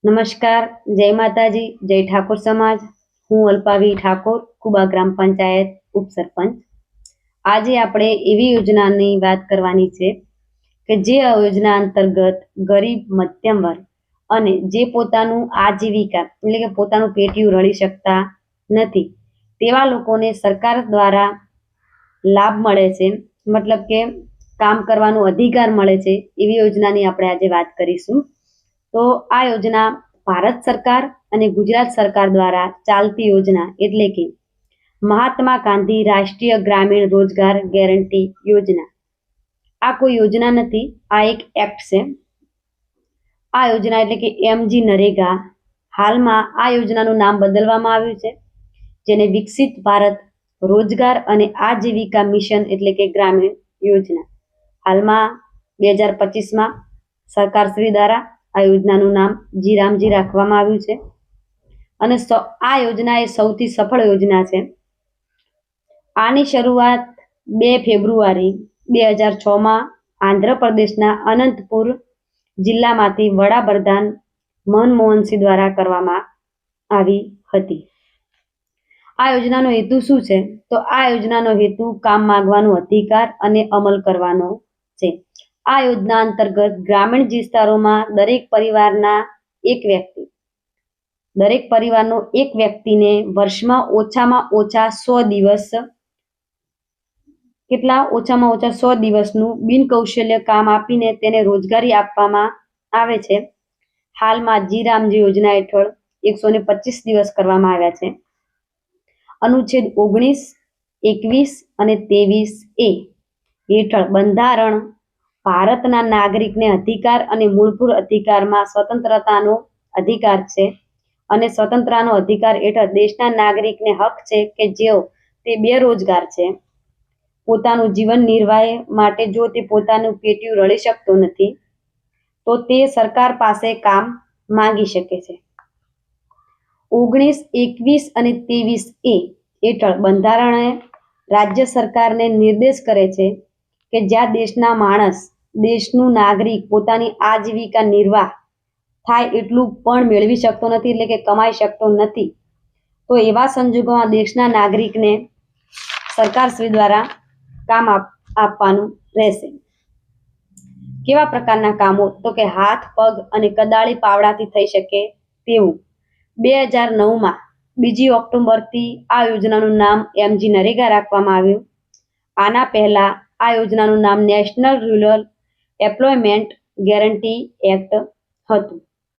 નમસ્કાર, જય માતાજી, જય ઠાકોર સમાજ। હું અલ્પાવી ઠાકોર, કુબા ગ્રામ પંચાયત ઉપસરપંચ। આજે આપણે એવી યોજનાની વાત કરવાની છે કે જે યોજના અંતર્ગત ગરીબ મધ્યમ વર્ગ અને જે પોતાનું આજીવિકા એટલે કે પોતાનું પેટીયું રળી શકતા નથી તેવા લોકોને સરકાર દ્વારા લાભ મળે છે, મતલબ કે કામ કરવાનો અધિકાર મળે છે। એવી યોજનાની આપણે આજે વાત કરીશું। તો આ યોજના ભારત સરકાર અને ગુજરાત સરકાર દ્વારા ચાલતી યોજના એટલે કે મહાત્મા ગાંધી રાષ્ટ્રીય ગ્રામીણ રોજગાર ગેરંટી યોજના। આ કોઈ યોજના નથી, આ એક એક્ટ છે। આ યોજના એટલે કે એમજી નરેગા, હાલમાં આ યોજનાનું નામ બદલવામાં આવ્યું છે, જેને વિકસિત ભારત રોજગાર અને આજીવિકા મિશન એટલે કે ગ્રામીણ યોજના। હાલમાં 2025માં સરકારશ્રી દ્વારા આ યોજનાનું નામ જી રાખવામાં આવ્યું છે અને આ યોજના એ સૌથી સફળ યોજના છે। આની શરૂઆત 2 ફેબ્રુઆરી 2006માં આંધ્રપ્રદેશના અનંતપુર જિલ્લામાંથી વડાપ્રધાન મનમોહનસિંહ દ્વારા કરવામાં આવી હતી। આ યોજનાનો હેતુ શું છે? તો આ યોજનાનો હેતુ કામ માંગવાનો અધિકાર અને અમલ કરવાનો છે। આ યોજના અંતર્ગત ગ્રામીણ વિસ્તારોમાં દરેક પરિવારનો એક વ્યક્તિને વર્ષમાં ઓછામાં ઓછા 100 દિવસ ઓછામાં ઓછા 100 દિવસનું બિનકૌશલ્ય કામ આપીને તેને રોજગારી આપવામાં આવે છે। હાલમાં જી યોજના હેઠળ 125 દિવસ કરવામાં આવ્યા છે। અનુચ્છેદ 19, 21 અને 23A હેઠળ બંધારણ ભારતના નાગરિકને અધિકાર અને મૂળભૂત અધિકારમાં સ્વતંત્રતાનો અધિકાર છે અને સ્વતંત્રતાનો અધિકાર હેઠળ દેશના નાગરિકને હક છે કે જેઓ તે બેરોજગાર છે, પોતાનું જીવન નિર્વાહ માટે જો તે પોતાનું પેટીયું રળી શકતો નથી તો તે સરકાર પાસે કામ માંગી શકે છે। 19, 21 અને 23A હેઠળ બંધારણે રાજ્ય સરકારને નિર્દેશ કરે છે કે જ્યાં દેશનું નાગરિક પોતાની આજીવિકા નિર્વાહ થાય એટલું પણ મેળવી શકતો નથી એટલે કે કમાઈ શકતો નથી, તો એવા સંજોગોમાં દેશના નાગરિકને સરકારશ્રી દ્વારા કામ આપવાનું રહેશે। કેવા પ્રકારના કામો? તો કે હાથ, પગ અને કદાળી પાવડાથી થઈ શકે તેવું। 2009માં 2 ઓક્ટોબરથી આ યોજનાનું નામ એમજી નરેગા રાખવામાં આવ્યું। આના પહેલા આ યોજનાનું નામ national rural employment guarantee act હતું।